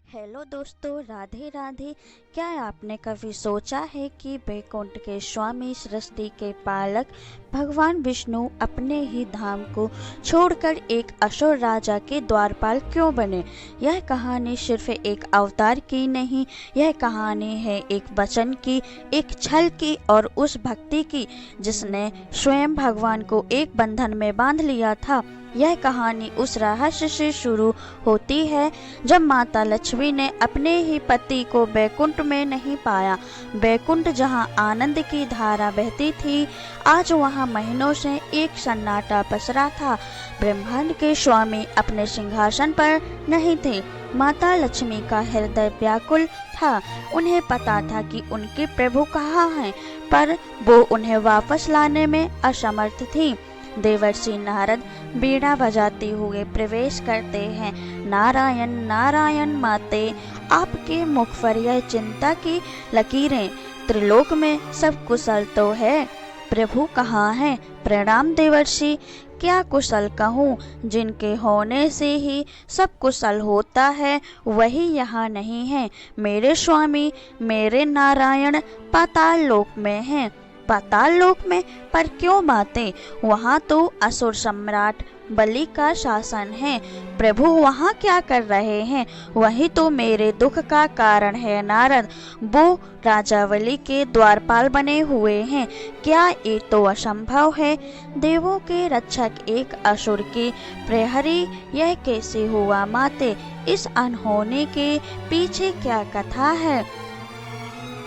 Hello दोस्तों, राधे राधे। क्या आपने कभी सोचा है कि वैकुंठ के स्वामी, सृष्टि के पालक भगवान विष्णु अपने ही धाम को छोड़कर एक असुर राजा के द्वारपाल क्यों बने? यह कहानी सिर्फ एक अवतार की नहीं, यह कहानी है एक वचन की, एक छल की और उस भक्ति की जिसने स्वयं भगवान को एक बंधन में बांध लिया था। यह कहानी उस रहस्य से शुरू होती है जब माता लक्ष्मी ने अपने ही पति को बैकुंठ में नहीं पाया। बैकुंठ जहां आनंद की धारा बहती थी, आज वहां महीनों से एक सन्नाटा पसरा था। ब्रह्मांड के स्वामी अपने सिंहासन पर नहीं थे। माता लक्ष्मी का हृदय व्याकुल था। उन्हें पता था कि उनके प्रभु कहाँ हैं, पर वो उन्हें वापस लाने में असमर्थ थी। देवर्षि नारद बीड़ा बजाते हुए प्रवेश करते हैं। नारायण नारायण माते, आपके मुख पर यह चिंता की लकीरें। त्रिलोक में सब कुशल तो है, प्रभु कहाँ हैं? प्रणाम देवर्षि। क्या कुशल कहूँ? जिनके होने से ही सब कुशल होता है वही यहाँ नहीं है। मेरे स्वामी, मेरे नारायण पाताल लोक में हैं। पाताल लोक में? पर क्यों माते? वहाँ तो असुर सम्राट बलि का शासन है। प्रभु वहाँ क्या कर रहे हैं? वही तो मेरे दुख का कारण है नारद। वो राजा बलि के द्वारपाल बने हुए हैं। क्या ये तो असंभव है? देवों के रक्षक एक असुर के प्रहरी, यह कैसे हुआ माते? इस अनहोनी के पीछे क्या कथा है?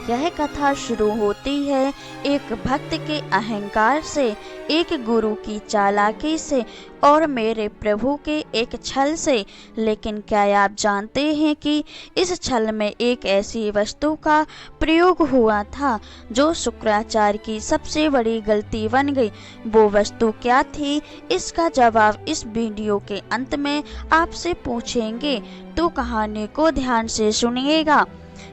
यह कथा शुरू होती है एक भक्त के अहंकार से, एक गुरु की चालाकी से और मेरे प्रभु के एक छल से। लेकिन क्या आप जानते हैं कि इस छल में एक ऐसी वस्तु का प्रयोग हुआ था जो शुक्राचार्य की सबसे बड़ी गलती बन गई? वो वस्तु क्या थी, इसका जवाब इस वीडियो के अंत में आपसे पूछेंगे, तो कहानी को ध्यान से सुनिएगा।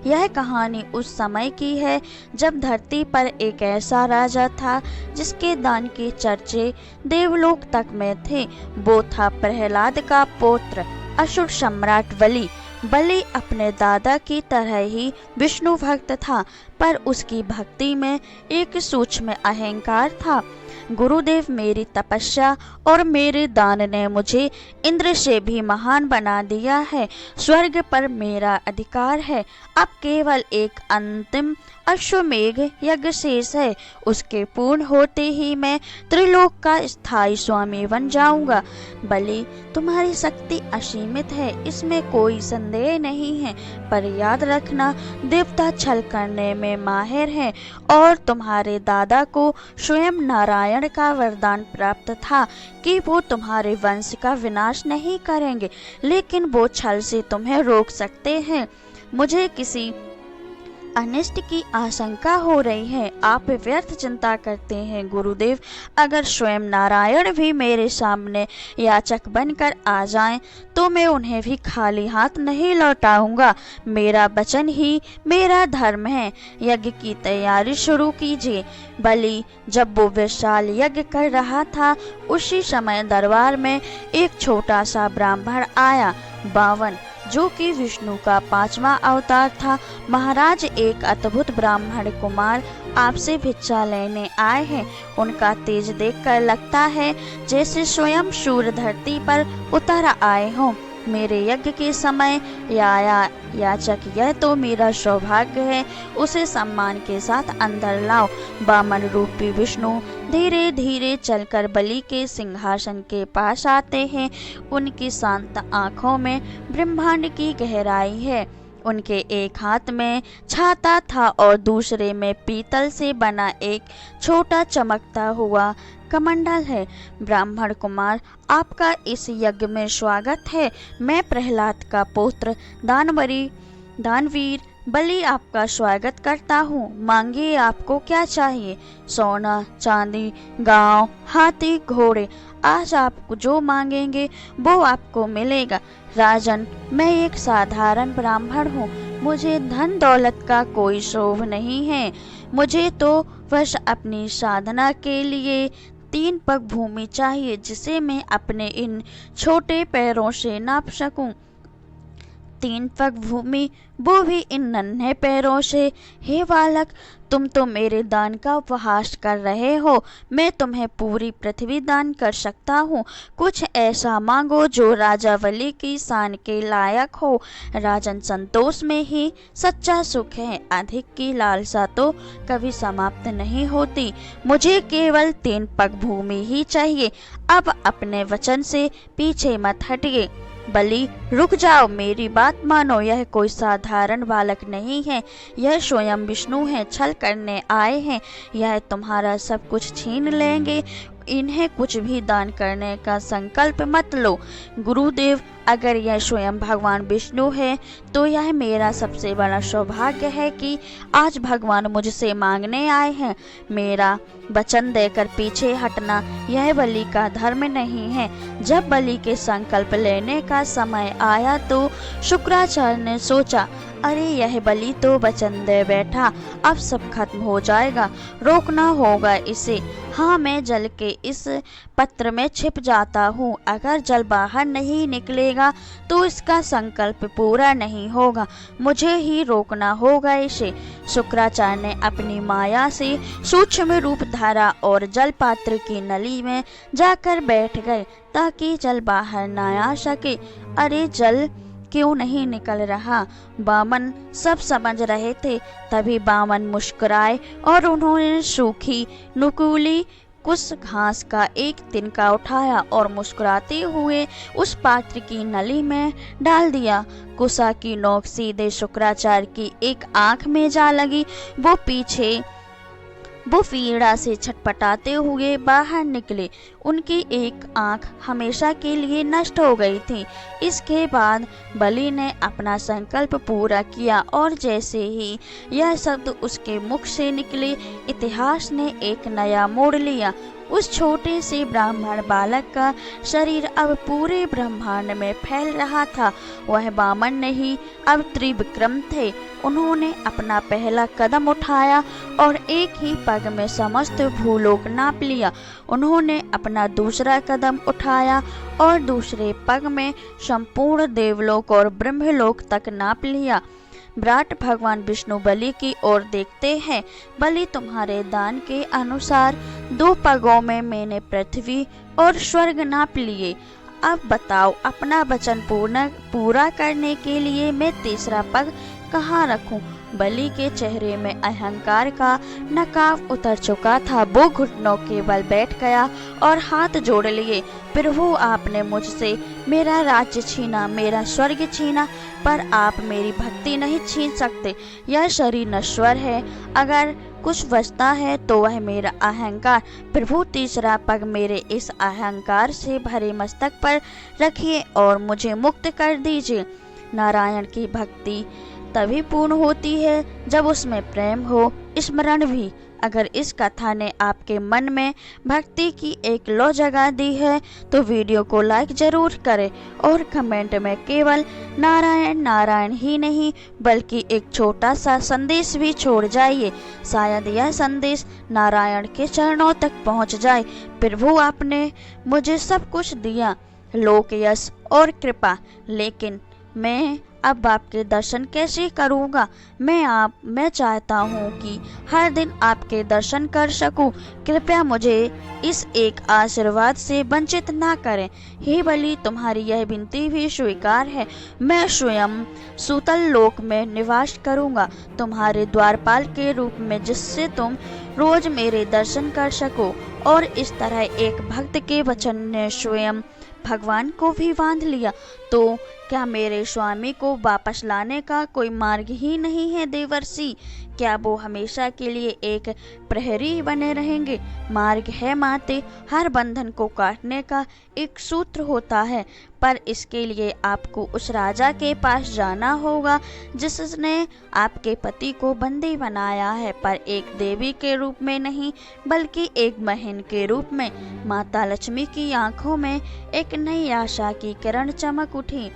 यह कहानी उस समय की है जब धरती पर एक ऐसा राजा था जिसके दान के चर्चे देवलोक तक में थे। वो था प्रहलाद का पुत्र, असुर सम्राट बलि। बलि अपने दादा की तरह ही विष्णु भक्त था, पर उसकी भक्ति में एक सूक्ष्म अहंकार था। गुरुदेव, मेरी तपस्या और मेरे दान ने मुझे इंद्र से भी महान बना दिया है। स्वर्ग पर मेरा अधिकार है। अब केवल एक अंतिम अश्वमेघ यज्ञ शेष है। उसके पूर्ण होते ही मैं त्रिलोक का स्थायी स्वामी बन जाऊंगा। बलि, तुम्हारी शक्ति असीमित है, इसमें कोई संदेह नहीं है, पर याद रखना, देवता छल करने में माहिर हैं और तुम्हारे दादा को स्वयं नारायण का वरदान प्राप्त था कि वो तुम्हारे वंश का विनाश नहीं करेंगे, लेकिन वो छल से तुम्हें रोक सकते हैं। मुझे किसी अनिष्ट की आशंका हो रही है। आप व्यर्थ चिंता करते हैं गुरुदेव। अगर स्वयं नारायण भी मेरे सामने याचक बनकर आ जाएं, तो मैं उन्हें भी खाली हाथ नहीं लौटाऊंगा। मेरा वचन ही मेरा धर्म है। यज्ञ की तैयारी शुरू कीजिए। बलि जब वो विशाल यज्ञ कर रहा था, उसी समय दरबार में एक छोटा सा ब्राह्मण आया, बावन, जो कि विष्णु का 5वां अवतार था। महाराज, एक अद्भुत ब्राह्मण कुमार आपसे भिक्षा लेने आए हैं। उनका तेज देखकर लगता है जैसे स्वयं सूर्य धरती पर उतर आए हों। मेरे यज्ञ के समय याचक, यह तो मेरा सौभाग्य है। उसे सम्मान के साथ अंदर लाओ। वामन रूपी विष्णु धीरे धीरे चलकर बलि के सिंहासन के पास आते हैं। उनकी शांत आंखों में ब्रह्मांड की गहराई है। उनके एक हाथ में छाता था और दूसरे में पीतल से बना एक छोटा चमकता हुआ कमंडल है। ब्राह्मण कुमार, आपका इस यज्ञ में स्वागत है। मैं प्रहलाद का पुत्र दानवीर बलि आपका स्वागत करता हूँ। मांगिए, आपको क्या चाहिए? सोना, चांदी, गांव, हाथी, घोड़े। आज आप जो मांगेंगे वो आपको मिलेगा। राजन, मैं एक साधारण ब्राह्मण हूँ। मुझे धन दौलत का कोई शोभ नहीं है। मुझे तो बस अपनी साधना के लिए 3 पग भूमि चाहिए, जिसे मैं अपने इन छोटे पैरों से नाप सकूं। 3 पग भूमि, वो भी इन नन्हे पैरों से। हे बालक, तुम तो मेरे दान का उपहास कर रहे हो। मैं तुम्हें पूरी पृथ्वी दान कर सकता हूँ। कुछ ऐसा मांगो जो राजा बलि की शान के लायक हो। राजन, संतोष में ही सच्चा सुख है। अधिक की लालसा तो कभी समाप्त नहीं होती। मुझे केवल 3 पग भूमि ही चाहिए। अब अपने वचन से पीछे मत हटिए। बलि, रुक जाओ, मेरी बात मानो। यह कोई साधारण बालक नहीं है, यह स्वयं विष्णु है। छल करने आए हैं। यह तुम्हारा सब कुछ छीन लेंगे। इन्हें कुछ भी दान करने का संकल्प मत लो। गुरुदेव, अगर यह स्वयं भगवान विष्णु है तो यह मेरा सबसे बड़ा सौभाग्य है कि आज भगवान मुझसे मांगने आए हैं। मेरा वचन देकर पीछे हटना यह बलि का धर्म नहीं है। जब बलि के संकल्प लेने का समय आया तो शुक्राचार्य ने सोचा, अरे यह बलि तो वचन दे बैठा, अब सब खत्म हो जाएगा, रोकना होगा इसे। हाँ, मैं जल के इस पत्र में छिप जाता हूँ। अगर जल बाहर नहीं निकलेगा तो इसका संकल्प पूरा नहीं होगा। मुझे ही रोकना होगा इसे। शुक्राचार्य ने अपनी माया से सूक्ष्म रूप धारा और जल पात्र की नली में जाकर बैठ गए ताकि जल बाहर न आ सके। अरे, जल क्यों नहीं निकल रहा? बामन सब समझ रहे थे। तभी बामन मुस्कुराए और उन्होंने सूखी नुकीली कुछ घास का एक तिनका उठाया और मुस्कुराते हुए उस पात्र की नली में डाल दिया। कुसा की नोक सीधे शुक्राचार्य की एक आंख में जा लगी। वो पीड़ा से छटपटाते हुए बाहर निकले। उनकी एक आंख हमेशा के लिए नष्ट हो गई थी। इसके बाद बलि ने अपना संकल्प पूरा किया और जैसे ही यह शब्द उसके मुख से निकले, इतिहास ने एक नया मोड़ लिया। उस छोटे से ब्राह्मण बालक का शरीर अब पूरे ब्रह्मांड में फैल रहा था। वह बामन नहीं, अब त्रिविक्रम थे। उन्होंने अपना पहला कदम उठाया और एक ही पग में समस्त भूलोक नाप लिया। उन्होंने अपना दूसरा कदम उठाया और दूसरे पग में संपूर्ण देवलोक और ब्रह्मलोक तक नाप लिया। विराट भगवान विष्णु बलि की ओर देखते हैं। बलि, तुम्हारे दान के अनुसार 2 पगों में मैंने पृथ्वी और स्वर्ग नाप लिए। अब बताओ, अपना वचन पूरा करने के लिए मैं तीसरा पग कहाँ रखूं? बलि के चेहरे में अहंकार का नकाब उतर चुका था। वो घुटनों के बल बैठ गया और हाथ जोड़ लिए। प्रभु, आपने मुझसे मेरा राज्य छीना, मेरा स्वर्ग छीना, पर आप मेरी भक्ति नहीं छीन सकते। यह शरीर नश्वर है, अगर कुछ बचता है तो वह मेरा अहंकार। प्रभु, तीसरा पग मेरे इस अहंकार से भरे मस्तक पर रखिए और मुझे मुक्त कर दीजिए। नारायण की भक्ति तभी पूर्ण होती है जब उसमें प्रेम हो, स्मरण भी। अगर इस कथा ने आपके मन में भक्ति की एक लौ जगा दी है तो वीडियो को लाइक जरूर करें और कमेंट में केवल नारायण नारायण ही नहीं बल्कि एक छोटा सा संदेश भी छोड़ जाइए। शायद यह संदेश नारायण के चरणों तक पहुंच जाए। प्रभु, आपने मुझे सब कुछ दिया, लोक यश और कृपा, लेकिन मैं अब आपके दर्शन कैसे करूँगा? मैं चाहता हूँ कि हर दिन आपके दर्शन कर सकूँ। कृपया मुझे इस एक आशीर्वाद से वंचित ना करें। हे बलि, तुम्हारी यह विनती भी स्वीकार है। मैं स्वयं सूतल लोक में निवास करूँगा, तुम्हारे द्वारपाल के रूप में, जिससे तुम रोज मेरे दर्शन कर सको। और इस तरह एक भक्त के वचन ने स्वयं भगवान को भी बांध लिया। तो क्या मेरे स्वामी को वापस लाने का कोई मार्ग ही नहीं है देवर्षि? क्या वो हमेशा के लिए एक प्रहरी बने रहेंगे? मार्ग है माते, हर बंधन को काटने का एक सूत्र होता है, पर इसके लिए आपको उस राजा के पास जाना होगा जिसने आपके पति को बंदी बनाया है, पर एक देवी के रूप में नहीं बल्कि एक बहन के रूप में। माता लक्ष्मी की आंखों में एक नई आशा की किरण चमक उठी।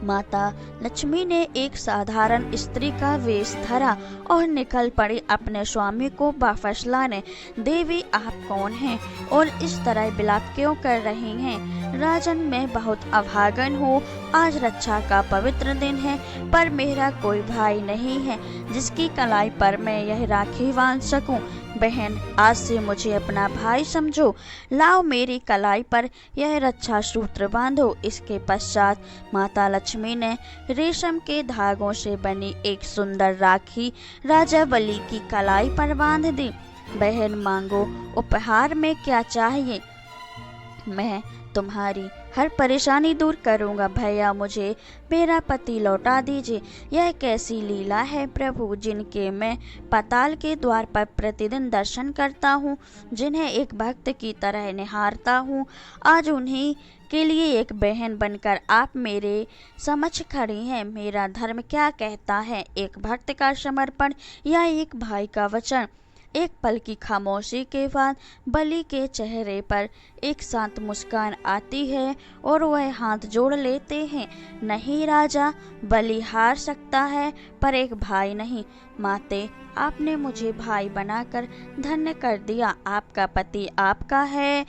माता लक्ष्मी ने एक साधारण स्त्री का वेश धरा और निकल पड़ी अपने स्वामी को वापस लाने। देवी, आप कौन हैं और इस तरह विलाप क्यों कर रही हैं? राजन, मैं बहुत अभागन हूँ। आज रक्षा का पवित्र दिन है, पर मेरा कोई भाई नहीं है जिसकी कलाई पर मैं यह राखी बांध सकूं। बहन, आज से मुझे अपना भाई समझो। लाओ, मेरी कलाई पर यह रक्षा सूत्र बांधो। इसके पश्चात माता लक्ष्मी ने रेशम के धागों से बनी एक सुंदर राखी राजा बलि की कलाई पर बांध दी। बहन, मांगो, उपहार में क्या चाहिए? मैं तुम्हारी हर परेशानी दूर करूंगा। भैया, मुझे मेरा पति लौटा दीजिए। यह कैसी लीला है प्रभु, जिनके मैं पाताल के द्वार पर प्रतिदिन दर्शन करता हूँ, जिन्हें एक भक्त की तरह निहारता हूँ। आज उन्हीं के लिए एक बहन बनकर आप मेरे समक्ष खड़ी हैं। मेरा धर्म क्या कहता है, एक भक्त का समर्पण या एक भाई का वचन? एक पल की खामोशी के बाद बलि के चेहरे पर एक शांत मुस्कान आती है और वह हाथ जोड़ लेते हैं। नहीं राजा, बलि हार सकता है पर एक भाई नहीं। माते, आपने मुझे भाई बनाकर धन्य कर दिया। आपका पति आपका है,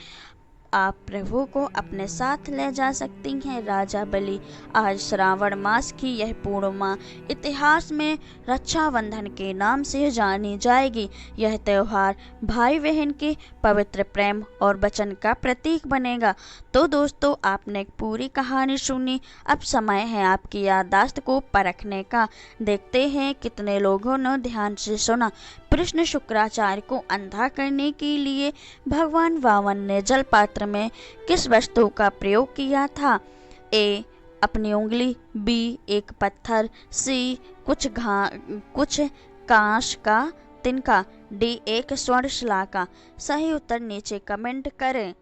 आप प्रभु को अपने साथ ले जा सकती हैं। राजा बलि, आज श्रावण मास की यह पूर्णिमा इतिहास में रक्षाबंधन के नाम से जानी जाएगी। यह त्योहार भाई बहन के पवित्र प्रेम और वचन का प्रतीक बनेगा। तो दोस्तों, आपने पूरी कहानी सुनी। अब समय है आपकी याददाश्त को परखने का। देखते हैं कितने लोगों ने ध्यान से सुना। कृष्ण शुक्राचार्य को अंधा करने के लिए भगवान वामन ने जल पात्र में किस वस्तु का प्रयोग किया था? ए, अपनी उंगली। बी, एक पत्थर। सी, कुछ कांच का तिनका। डी, एक स्वर्ण शिला का। सही उत्तर नीचे कमेंट करें।